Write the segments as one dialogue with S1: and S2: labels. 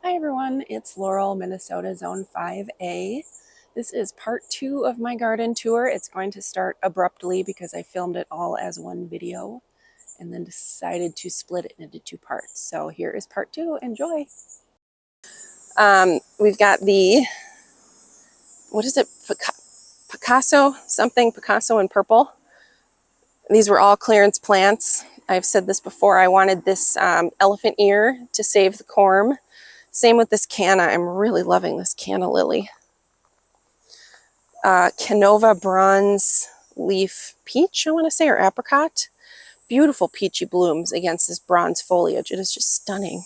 S1: Hi everyone, it's Laurel, Minnesota Zone 5A. This is part 2 of my garden tour. It's going to start abruptly because I filmed it all as one video and then decided to split it into 2 parts. So here is part 2. Enjoy! We've got the, what is it, Picasso something, Picasso in purple. These were all clearance plants. I've said this before, I wanted this elephant ear to save the corm. Same with this canna. I'm really loving this canna lily. Canova bronze leaf peach, I want to say, or apricot. Beautiful peachy blooms against this bronze foliage. It is just stunning.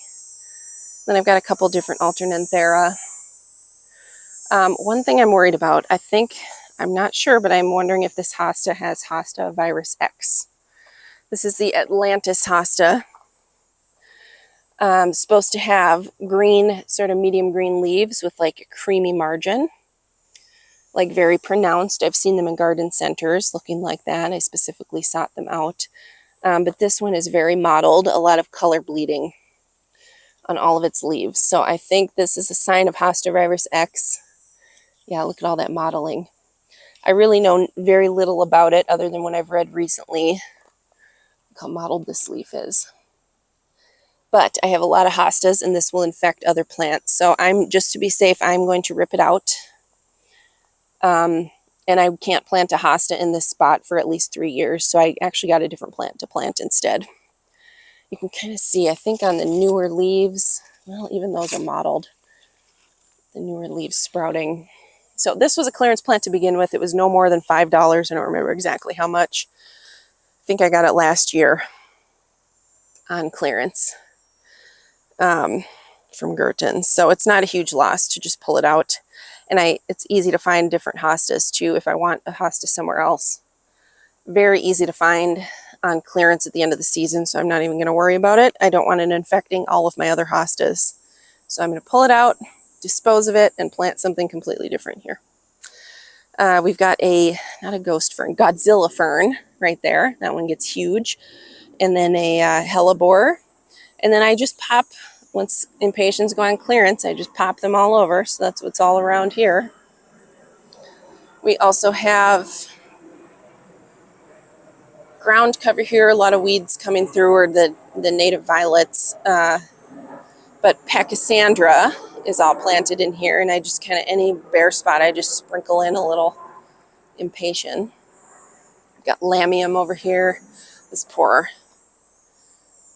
S1: Then I've got a couple different alternanthera. One thing I'm worried about, I'm not sure, but I'm wondering if this hosta has hosta virus X. This is the Atlantis hosta. Supposed to have green, sort of medium green leaves with like a creamy margin. Like very pronounced. I've seen them in garden centers looking like that. I specifically sought them out. But this one is very mottled, a lot of color bleeding on all of its leaves. So I think this is a sign of hosta virus X. Yeah, look at all that mottling. I really know very little about it other than what I've read recently. Look how mottled this leaf is. But I have a lot of hostas and this will infect other plants. So just to be safe, I'm going to rip it out. And I can't plant a hosta in this spot for at least 3 years. So I actually got a different plant to plant instead. You can kind of see, I think on the newer leaves, well, even those are mottled, the newer leaves sprouting. So this was a clearance plant to begin with. It was no more than $5. I don't remember exactly how much. I think I got it last year on clearance from Gertens. So it's not a huge loss to just pull it out. And it's easy to find different hostas too if I want a hosta somewhere else. Very easy to find on clearance at the end of the season, so I'm not even going to worry about it. I don't want it infecting all of my other hostas. So I'm going to pull it out, dispose of it, and plant something completely different here. We've got not a ghost fern, Godzilla fern right there. That one gets huge. And then a hellebore. And then I just pop, once impatiens go on clearance, I just pop them all over. So that's what's all around here. We also have ground cover here, a lot of weeds coming through, or the native violets. But Pachysandra is all planted in here, and I just kind of, any bare spot, I just sprinkle in a little impatient. Got lamium over here.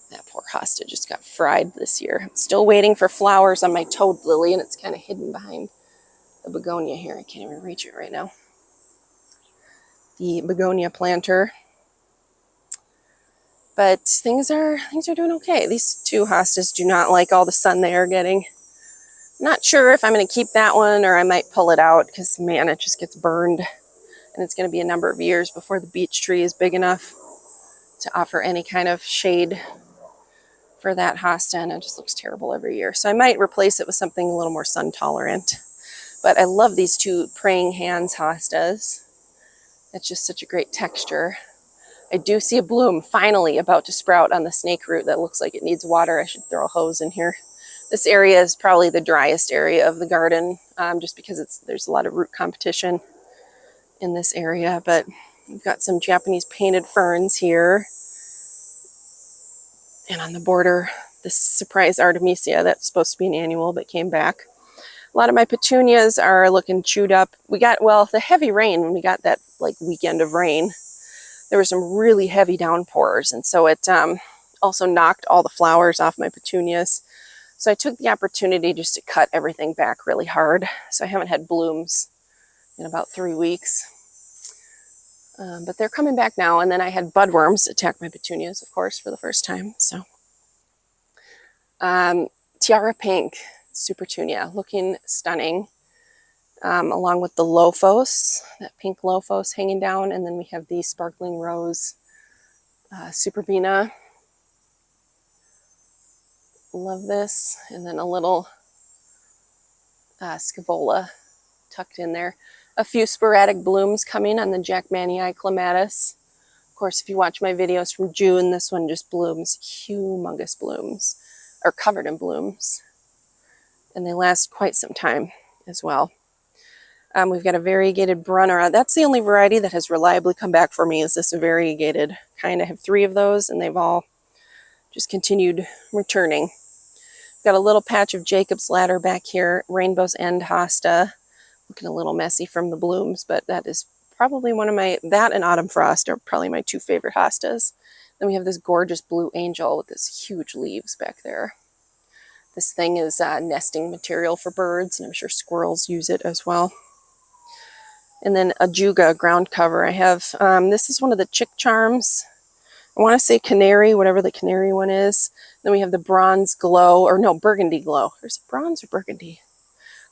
S1: That poor hosta just got fried this year. I'm still waiting for flowers on my toad lily, and it's kind of hidden behind the begonia here. I can't even reach it right now. The begonia planter. But things are doing okay. These two hostas do not like all the sun they are getting. Not sure if I'm going to keep that one or I might pull it out because, man, it just gets burned. And it's going to be a number of years before the beech tree is big enough to offer any kind of shade for that hosta, and it just looks terrible every year. So I might replace it with something a little more sun tolerant. But I love these two praying hands hostas. It's just such a great texture. I do see a bloom finally about to sprout on the snake root that looks like it needs water. I should throw a hose in here. This area is probably the driest area of the garden, just because there's a lot of root competition in this area. But we've got some Japanese painted ferns here. And on the border, this surprise Artemisia that's supposed to be an annual but came back. A lot of my petunias are looking chewed up. We got, well, the heavy rain, when we got that like weekend of rain, there were some really heavy downpours. And so it also knocked all the flowers off my petunias. So I took the opportunity just to cut everything back really hard. So I haven't had blooms in about 3 weeks. But they're coming back now. And then I had budworms attack my petunias, of course, for the first time. So Tiara Pink Supertunia, looking stunning. Along with the Lophos, that pink Lophos hanging down. And then we have the Sparkling Rose Superbina. Love this. And then a little Scaevola tucked in there. A few sporadic blooms coming on the Jackmanii clematis. Of course, if you watch my videos from June, this one just blooms, humongous blooms, or covered in blooms. and they last quite some time as well. We've got a variegated Brunnera. That's the only variety that has reliably come back for me, is this variegated kind. I have 3 of those, and they've all just continued returning. Got a little patch of Jacob's Ladder back here, Rainbow's End Hosta. Looking a little messy from the blooms, but that is probably one of my, that and Autumn Frost are probably my 2 favorite hostas. Then we have this gorgeous Blue Angel with this huge leaves back there. This thing is nesting material for birds, and I'm sure squirrels use it as well. And then a Juga ground cover. I have, this is one of the Chick Charms. I want to say Canary, whatever the Canary one is. Then we have the Bronze Glow, or no, Burgundy Glow. There's bronze or burgundy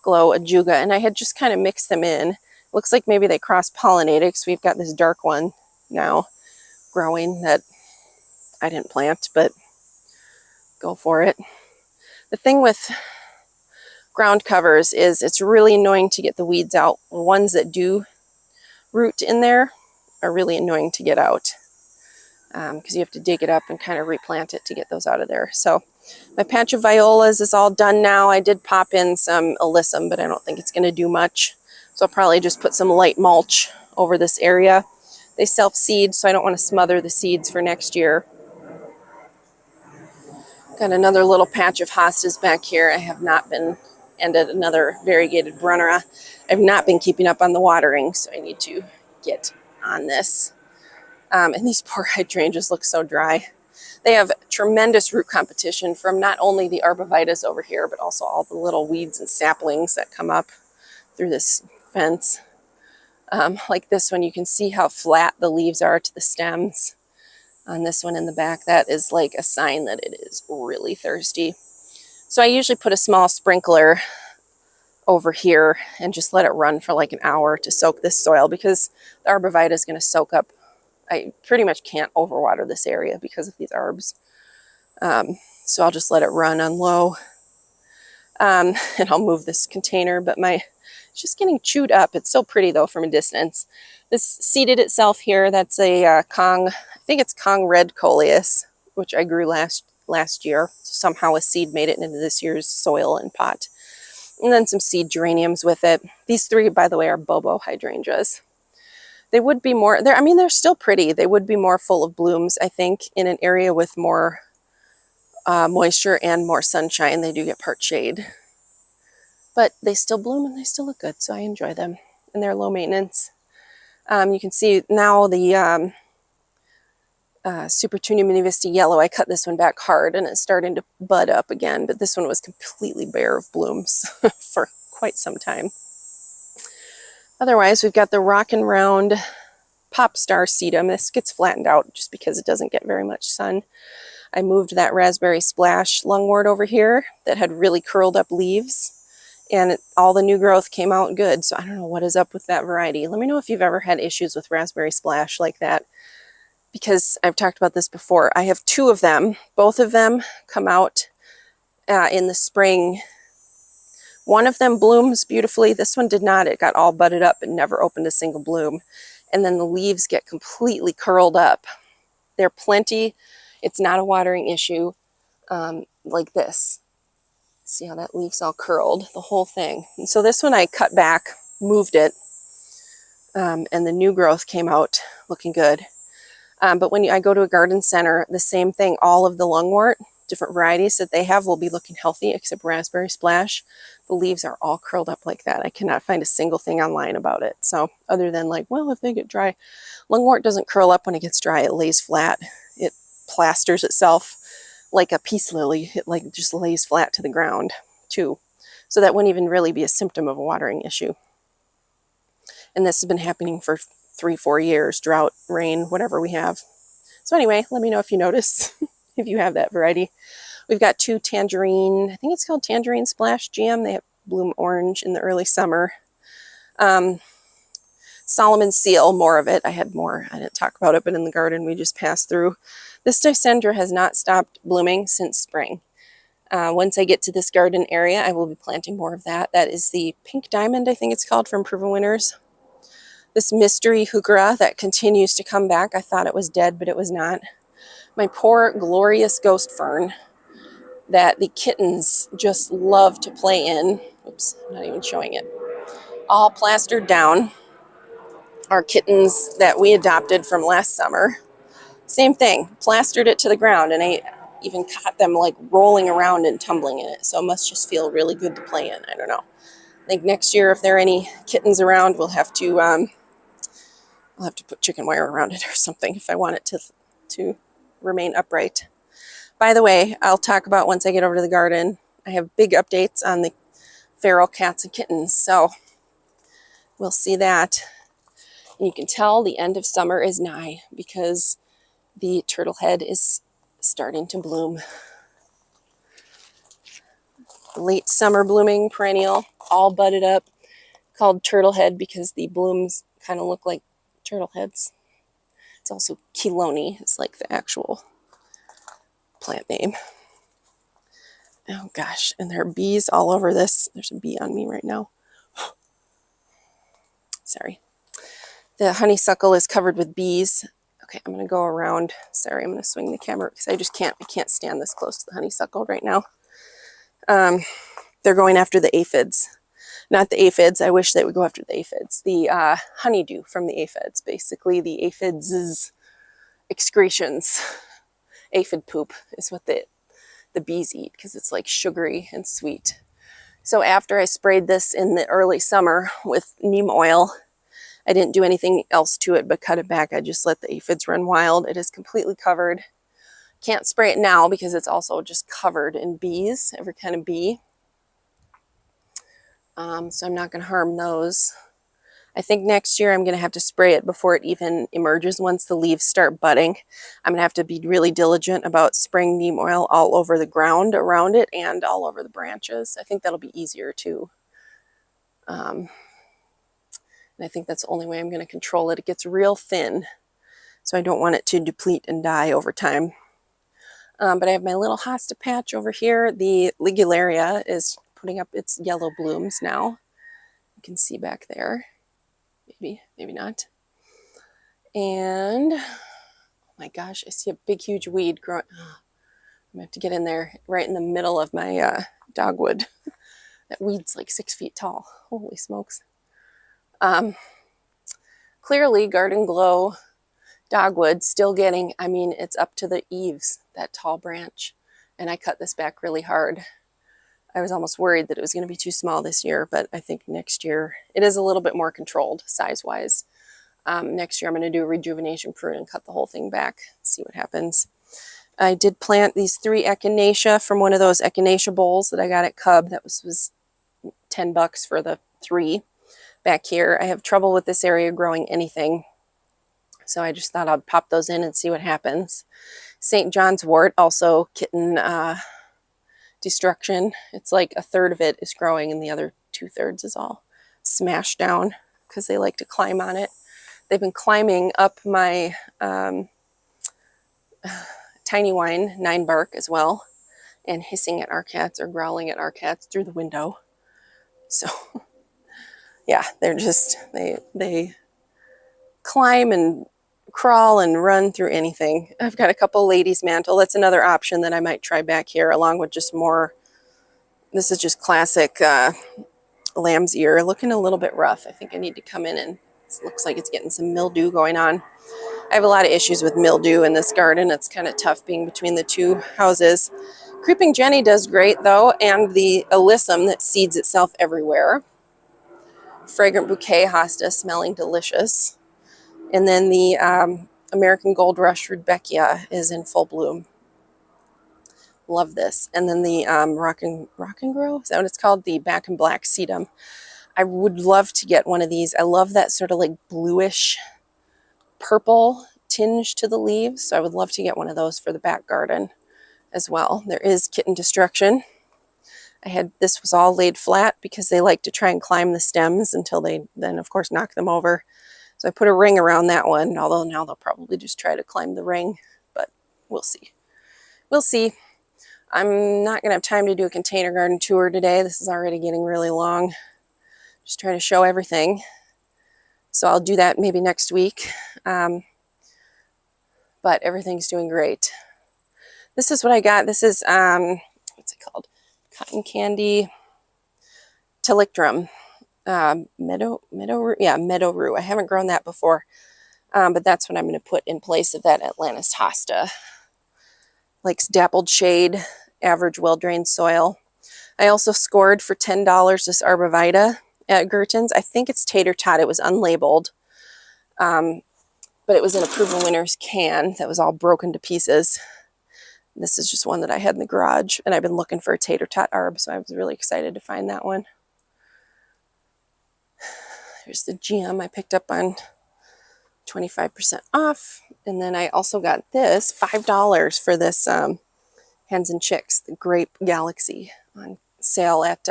S1: glow, a Juga, and I had just kind of mixed them in. Looks like maybe they cross-pollinated, because we've got this dark one now growing that I didn't plant, but go for it. The thing with ground covers is it's really annoying to get the weeds out. The ones that do root in there are really annoying to get out, because you have to dig it up and kind of replant it to get those out of there. So my patch of violas is all done now. I did pop in some alyssum, but I don't think it's going to do much. So I'll probably just put some light mulch over this area. They self-seed, so I don't want to smother the seeds for next year. Got another little patch of hostas back here. I have not been, and another variegated Brunnera. I've not been keeping up on the watering, so I need to get on this. And these poor hydrangeas look so dry. They have tremendous root competition from not only the arborvitaes over here, but also all the little weeds and saplings that come up through this fence. Like this one, you can see how flat the leaves are to the stems. On this one in the back, that is like a sign that it is really thirsty. So I usually put a small sprinkler over here and just let it run for like an hour to soak this soil, because the arborvitae is going to soak up. I pretty much can't overwater this area because of these arbs. So I'll just let it run on low. And I'll move this container, but it's just getting chewed up. It's so pretty though from a distance. This seeded itself here. That's a Kong, I think it's Kong Red Coleus, which I grew last year. Somehow a seed made it into this year's soil and pot. And then some seed geraniums with it. These 3, by the way, are Bobo hydrangeas. They would be more, I mean, they're still pretty. They would be more full of blooms, I think, in an area with more moisture and more sunshine. They do get part shade. But they still bloom and they still look good, so I enjoy them. And they're low maintenance. You can see now the Supertunia minivista yellow. I cut this one back hard and it's starting to bud up again, but this one was completely bare of blooms for quite some time. Otherwise, we've got the Rockin' Round Pop Star sedum. This gets flattened out just because it doesn't get very much sun. I moved that Raspberry Splash lungwort over here that had really curled up leaves, and all the new growth came out good. So I don't know what is up with that variety. Let me know if you've ever had issues with Raspberry Splash like that, because I've talked about this before. I have 2 of them. Both of them come out in the spring. One of them blooms beautifully. This one did not. It got all budded up and never opened a single bloom. And then the leaves get completely curled up. They're plenty. It's not a watering issue, like this. See how that leaf's all curled, the whole thing. And so this one I cut back, moved it, and the new growth came out looking good. But when I go to a garden center, the same thing, all of the lungwort, different varieties that they have will be looking healthy, except Raspberry Splash. The leaves are all curled up like that. I cannot find a single thing online about it. So other than like, well, if they get dry, lungwort doesn't curl up when it gets dry. It lays flat. It plasters itself like a peace lily. It like just lays flat to the ground too. So that wouldn't even really be a symptom of a watering issue. And this has been happening for 3-4 years, drought, rain, whatever we have. So anyway, let me know if you notice, if you have that variety. We've got 2 tangerine, I think it's called Tangerine Splash GM. They have bloom orange in the early summer. Solomon Seal, more of it. I had more, I didn't talk about it, but in the garden we just passed through. This Dicendra has not stopped blooming since spring. Once I get to this garden area, I will be planting more of that. That is the Pink Diamond, I think it's called, from Proven Winners. This mystery heuchera that continues to come back. I thought it was dead, but it was not. My poor glorious ghost fern. that the kittens just love to play in. Oops, I'm not even showing it. All plastered down. Our kittens that we adopted from last summer. Same thing, plastered it to the ground, and I even caught them like rolling around and tumbling in it. So it must just feel really good to play in. I don't know. I think next year, if there are any kittens around, we'll have to I'll have to put chicken wire around it or something if I want it to remain upright. By the way, I'll talk about once I get over to the garden. I have big updates on the feral cats and kittens, so we'll see that. And you can tell the end of summer is nigh because the turtle head is starting to bloom. Late summer blooming perennial, all budded up, called turtle head because the blooms kind of look like turtle heads. It's also Kiloni, it's like the actual plant name. Oh gosh, and there are bees all over this. There's a bee on me right now. Sorry. The honeysuckle is covered with bees. Okay, I'm gonna go around. Sorry, I'm gonna swing the camera because I can't stand this close to the honeysuckle right now. They're going after the aphids. Not the aphids, I wish they would go after the aphids. The honeydew from the aphids, basically the aphids' excretions. Aphid poop is what the bees eat because it's like sugary and sweet. So after I sprayed this in the early summer with neem oil, I didn't do anything else to it but cut it back. I just let the aphids run wild. It is completely covered. Can't spray it now because it's also just covered in bees, every kind of bee. So I'm not going to harm those. I think next year I'm going to have to spray it before it even emerges. Once the leaves start budding, I'm going to have to be really diligent about spraying neem oil all over the ground around it and all over the branches. I think that'll be easier too. And I think that's the only way I'm going to control it. It gets real thin, so I don't want it to deplete and die over time. But I have my little hosta patch over here. The ligularia is putting up its yellow blooms now. You can see back there. Maybe not. And oh my gosh, I see a big, huge weed growing. I'm gonna have to get in there right in the middle of my dogwood. That weed's like 6 feet tall. Holy smokes. Clearly, Garden Glow dogwood still getting, I mean, it's up to the eaves, that tall branch. And I cut this back really hard. I was almost worried that it was going to be too small this year, but I think next year it is a little bit more controlled size-wise. Next year I'm going to do a rejuvenation prune and cut the whole thing back, see what happens. I did plant these 3 echinacea from one of those echinacea bowls that I got at Cub. That was $10 for the 3 back here. I have trouble with this area growing anything, so I just thought I'd pop those in and see what happens. St. John's wort, also kitten destruction. It's like 1/3 of it is growing and the other 2/3 is all smashed down because they like to climb on it. They've been climbing up my tiny wine 9 bark as well and hissing at our cats or growling at our cats through the window. So yeah, they're just, they climb and crawl and run through anything. I've got a couple ladies mantle. That's another option that I might try back here along with just more. This is just classic lamb's ear, looking a little bit rough. I think I need to come in and it looks like it's getting some mildew going on. I have a lot of issues with mildew in this garden. It's kind of tough being between the 2 houses. Creeping Jenny does great though, and the alyssum that seeds itself everywhere. Fragrant Bouquet Hosta, smelling delicious. And then the American Gold Rush Rudbeckia is in full bloom. Love this. And then the Rock and Grow, is that what it's called? The Back and Black Sedum. I would love to get one of these. I love that sort of like bluish purple tinge to the leaves. So I would love to get one of those for the back garden as well. There is kitten destruction. This was all laid flat because they like to try and climb the stems until they then of course knock them over. So I put a ring around that one, although now they'll probably just try to climb the ring, but we'll see. We'll see. I'm not going to have time to do a container garden tour today. This is already getting really long. Just trying to show everything. So I'll do that maybe next week. But everything's doing great. This is what I got. This is called? Cotton candy Tilictrum. Meadow rue. I haven't grown that before, but that's what I'm going to put in place of that Atlantis Hosta. Likes dappled shade, average well-drained soil. I also scored for $10 this arborvitae at Gerton's. I think it's tater tot. It was unlabeled, but it was in a Proven Winners can that was all broken to pieces. This is just one that I had in the garage, and I've been looking for a tater tot arb, so I was really excited to find that one. Here's the gem I picked up on 25% off. And then I also got this, $5 for this Hens and Chicks, the Grape Galaxy, on sale at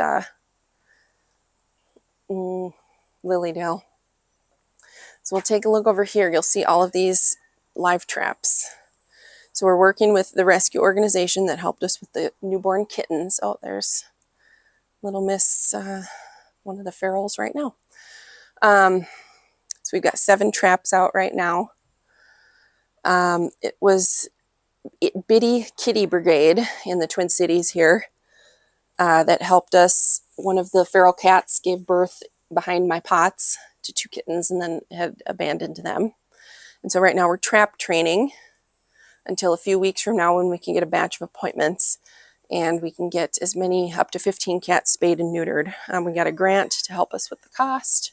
S1: Lilydale. So we'll take a look over here. You'll see all of these live traps. So we're working with the rescue organization that helped us with the newborn kittens. Oh, there's little Miss, one of the ferals right now. So we've got 7 traps out right now. It was Bitty Kitty Brigade in the Twin Cities here that helped us. One of the feral cats gave birth behind my pots to 2 kittens and then had abandoned them. And so right now we're trap training until a few weeks from now when we can get a batch of appointments and we can get as many, up to 15 cats spayed and neutered. We got a grant to help us with the cost.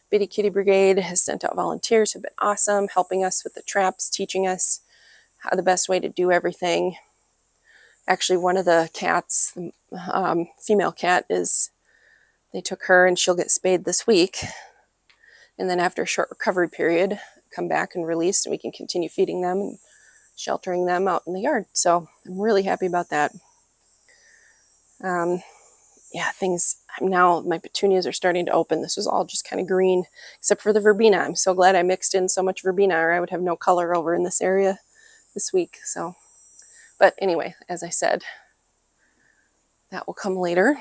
S1: Bitty Kitty Brigade has sent out volunteers who've been awesome, helping us with the traps, teaching us how the best way to do everything. Actually, one of the cats, female cat, they took her and she'll get spayed this week. And then after a short recovery period, come back and release, and we can continue feeding them and sheltering them out in the yard. So I'm really happy about that. Yeah, now my petunias are starting to open. This was all just kind of green, except for the verbena. I'm so glad I mixed in so much verbena, or I would have no color over in this area this week. So, but anyway, as I said, that will come later.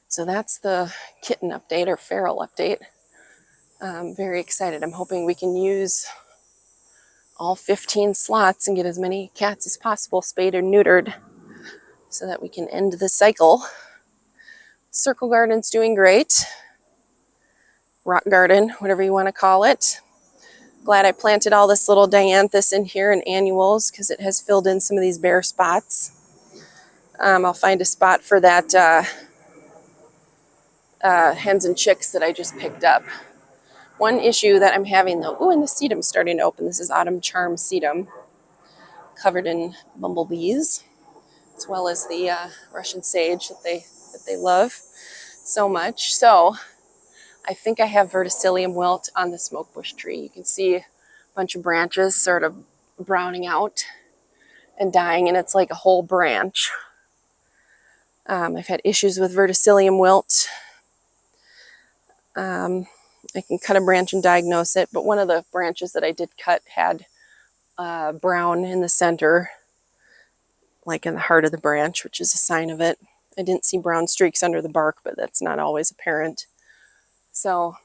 S1: So that's the kitten update, or feral update. I'm very excited. I'm hoping we can use all 15 slots and get as many cats as possible spayed or neutered so that we can end the cycle. Circle Garden's doing great. Rock Garden, whatever you want to call it. Glad I planted all this little dianthus in here and annuals because it has filled in some of these bare spots. I'll find a spot for that Hens and Chicks that I just picked up. One issue that I'm having though, and the sedum's starting to open. This is Autumn Charm sedum, covered in bumblebees, as well as the Russian sage that they love so much. So I think I have verticillium wilt on the smokebush tree. You can see a bunch of branches sort of browning out and dying, and it's like a whole branch. I've had issues with verticillium wilt. I can cut a branch and diagnose it, but one of the branches that I did cut had brown in the center, like in the heart of the branch, which is a sign of it. I didn't see brown streaks under the bark, but that's not always apparent. So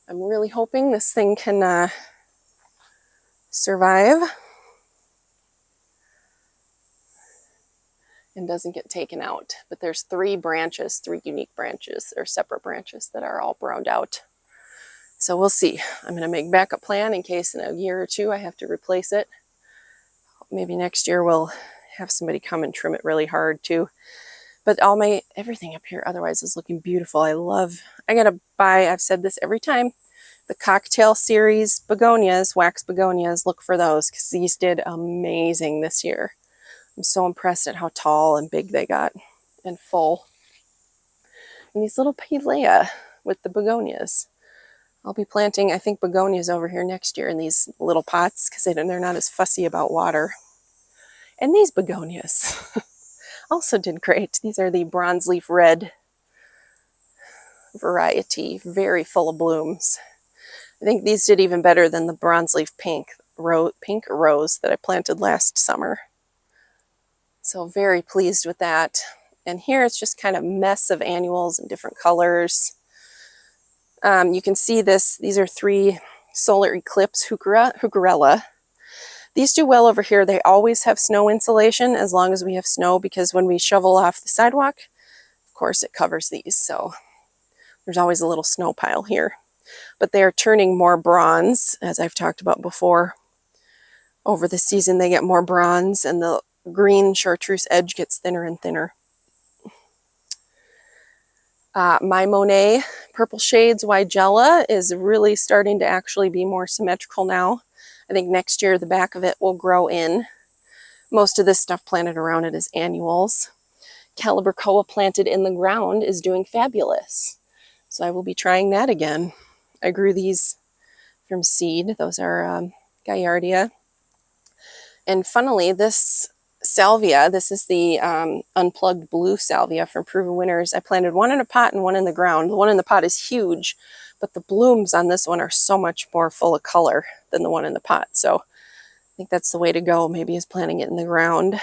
S1: I'm really hoping this thing can survive and doesn't get taken out. But there's 3 unique branches, or separate branches, that are all browned out. So we'll see. I'm going to make a backup plan in case in a year or 2 I have to replace it. Maybe next year we'll have somebody come and trim it really hard too. But everything up here otherwise is looking beautiful. I gotta buy, I've said this every time, the Cocktail Series begonias, wax begonias. Look for those because these did amazing this year. I'm so impressed at how tall and big they got and full. And these little Pilea with the begonias. I'll be planting, I think, begonias over here next year in these little pots because they're not as fussy about water. And these begonias also did great. These are the bronze leaf red variety, very full of blooms. I think these did even better than the bronze leaf pink rose that I planted last summer. So very pleased with that. And here it's just kind of a mess of annuals in different colors. You can see these are 3 solar eclipse heucherella. These do well over here. They always have snow insulation as long as we have snow, because when we shovel off the sidewalk, of course it covers these. So there's always a little snow pile here. But they are turning more bronze, as I've talked about before. Over the season, they get more bronze, and the green chartreuse edge gets thinner and thinner. My Monet Purple Shades Weigela is really starting to actually be more symmetrical now. I think next year the back of it will grow in. Most of this stuff planted around it is annuals. Calibrachoa planted in the ground is doing fabulous. So I will be trying that again. I grew these from seed. Those are Gallardia. And funnily, this salvia, this is the unplugged blue salvia from Proven Winners. I planted one in a pot and one in the ground. The one in the pot is huge, but the blooms on this one are so much more full of color than the one in the pot. So I think that's the way to go, maybe, is planting it in the ground.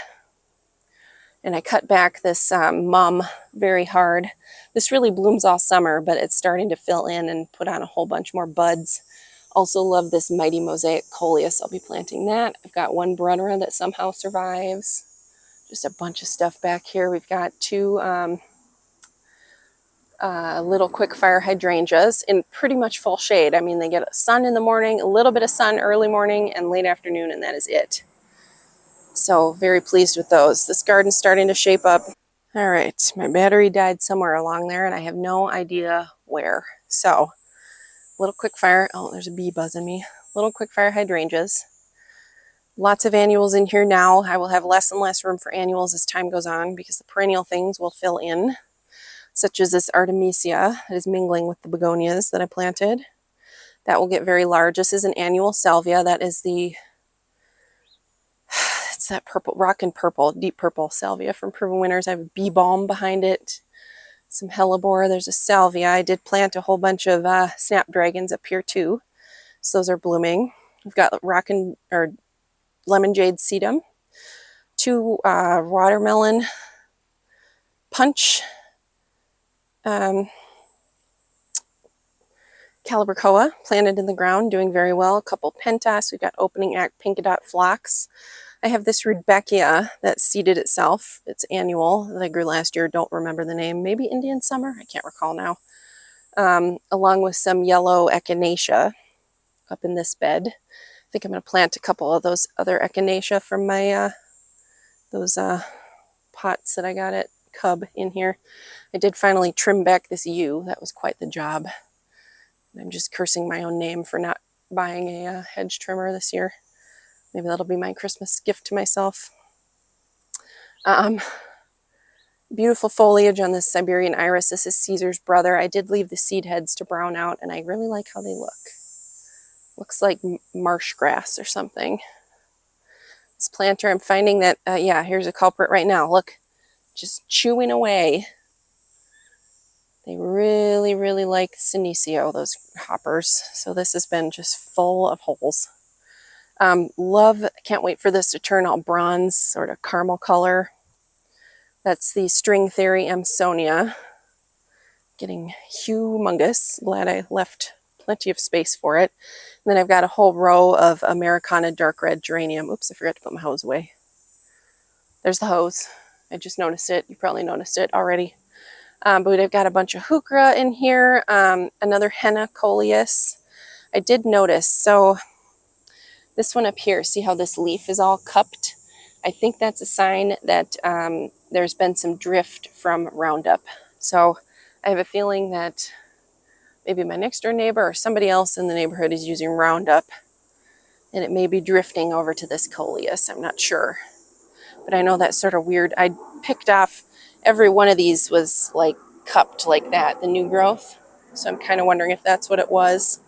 S1: And I cut back this mum very hard. This really blooms all summer, but it's starting to fill in and put on a whole bunch more buds. Also love this Mighty Mosaic Coleus. I'll be planting that. I've got one Brunera that somehow survives. Just a bunch of stuff back here. We've got two little quick-fire hydrangeas in pretty much full shade. I mean, they get sun in the morning, a little bit of sun early morning and late afternoon, and that is it. So very pleased with those. This garden's starting to shape up. All right, my battery died somewhere along there, and I have no idea where. So, little quick-fire. Oh, there's a bee buzzing me. Little quick-fire hydrangeas. Lots of annuals in here now. I will have less and less room for annuals as time goes on because the perennial things will fill in, such as this Artemisia that is mingling with the begonias that I planted. That will get very large. This is an annual salvia. That is the, it's that purple, rockin' purple, deep purple salvia from Proven Winners. I have bee balm behind it, some hellebore. There's a salvia. I did plant a whole bunch of snapdragons up here too. So those are blooming. We've got lemon jade sedum, two watermelon punch Calibrachoa planted in the ground, doing very well. A couple pentas. We've got opening act Pink Dot phlox. I have this Rudbeckia that seeded itself. It's annual that I grew last year. Don't remember the name. Maybe Indian Summer? I can't recall now. Along with some yellow echinacea up in this bed. I think I'm going to plant a couple of those other echinacea from my those pots that I got at Cub in here. I did finally trim back this yew. That was quite the job. I'm just cursing my own name for not buying a hedge trimmer this year. Maybe that'll be my Christmas gift to myself. Beautiful foliage on this Siberian iris. This is Caesar's brother. I did leave the seed heads to brown out, and I really like how they look. Looks like marsh grass or something. This planter, I'm finding that, yeah, here's a culprit right now. Look, just chewing away. They really, really like Senecio, those hoppers. So this has been just full of holes. Can't wait for this to turn all bronze, sort of caramel color. That's the String Theory Amsonia. Getting humongous. Glad I left plenty of space for it. And then I've got a whole row of Americana dark red geranium. Oops, I forgot to put my hose away. There's the hose. I just noticed it. You probably noticed it already. But I've got a bunch of heuchera in here. Another henna coleus. I did notice, so this one up here, see how this leaf is all cupped? I think that's a sign that there's been some drift from Roundup. So I have a feeling that maybe my next door neighbor or somebody else in the neighborhood is using Roundup, and it may be drifting over to this coleus. I'm not sure. But I know that's sort of weird. I picked off, every one of these was like cupped like that, the new growth. So I'm kind of wondering if that's what it was.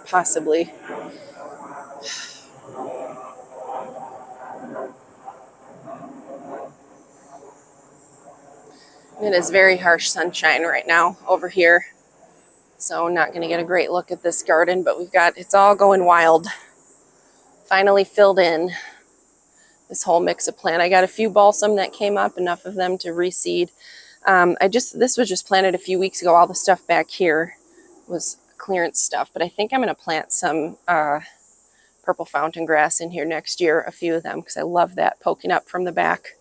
S1: Possibly. It is very harsh sunshine right now over here. So I'm not going to get a great look at this garden, but it's all going wild. Finally filled in this whole mix of plant. I got a few balsam that came up, enough of them to reseed. This was just planted a few weeks ago. All the stuff back here was clearance stuff, but I think I'm going to plant some purple fountain grass in here next year, a few of them, because I love that poking up from the back.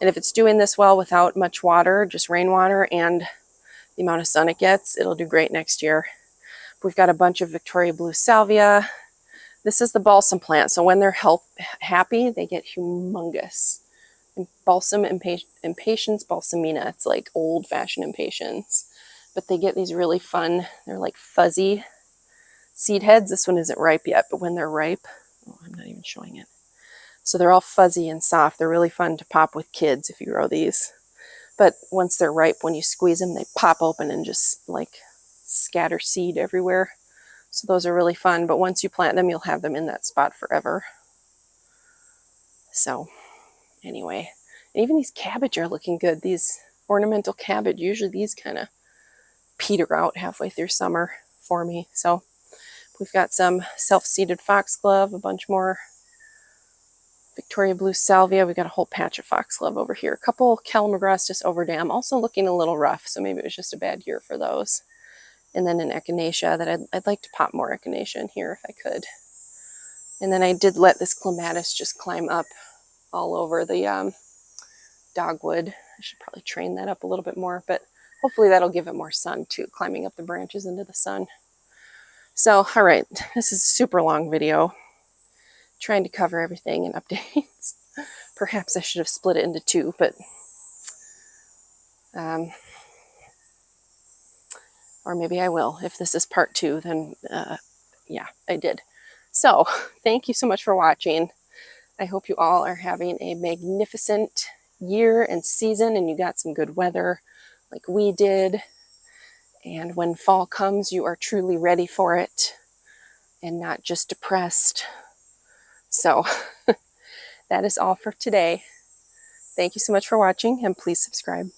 S1: And if it's doing this well without much water, just rainwater and the amount of sun it gets, it'll do great next year. We've got a bunch of Victoria Blue Salvia. This is the balsam plant, so when they're happy, they get humongous. And balsam impatiens balsamina. It's like old-fashioned impatiens. But they get these really fun, they're like fuzzy seed heads. This one isn't ripe yet, but when they're ripe, oh, I'm not even showing it. So they're all fuzzy and soft. They're really fun to pop with kids if you grow these. But once they're ripe, when you squeeze them, they pop open and just like scatter seed everywhere. So those are really fun. But once you plant them, you'll have them in that spot forever. So anyway, and even these cabbage are looking good. These ornamental cabbage, usually these kind of peter out halfway through summer for me. So we've got some self-seeded foxglove, a bunch more Victoria Blue Salvia. We've got a whole patch of foxglove over here. A couple Calamagrostis overdam, also looking a little rough, so maybe it was just a bad year for those. And then an echinacea that I'd like to pop more echinacea in here if I could. And then I did let this clematis just climb up all over the dogwood. I should probably train that up a little bit more, but hopefully that'll give it more sun too, climbing up the branches into the sun. So, all right, this is a super long video, trying to cover everything and updates. Perhaps I should have split it into two, but or maybe I will. If this is part two, then yeah, I did. So thank you so much for watching. I hope you all are having a magnificent year and season, and you got some good weather like we did. And when fall comes, you are truly ready for it and not just depressed. So that is all for today. Thank you so much for watching, and please subscribe.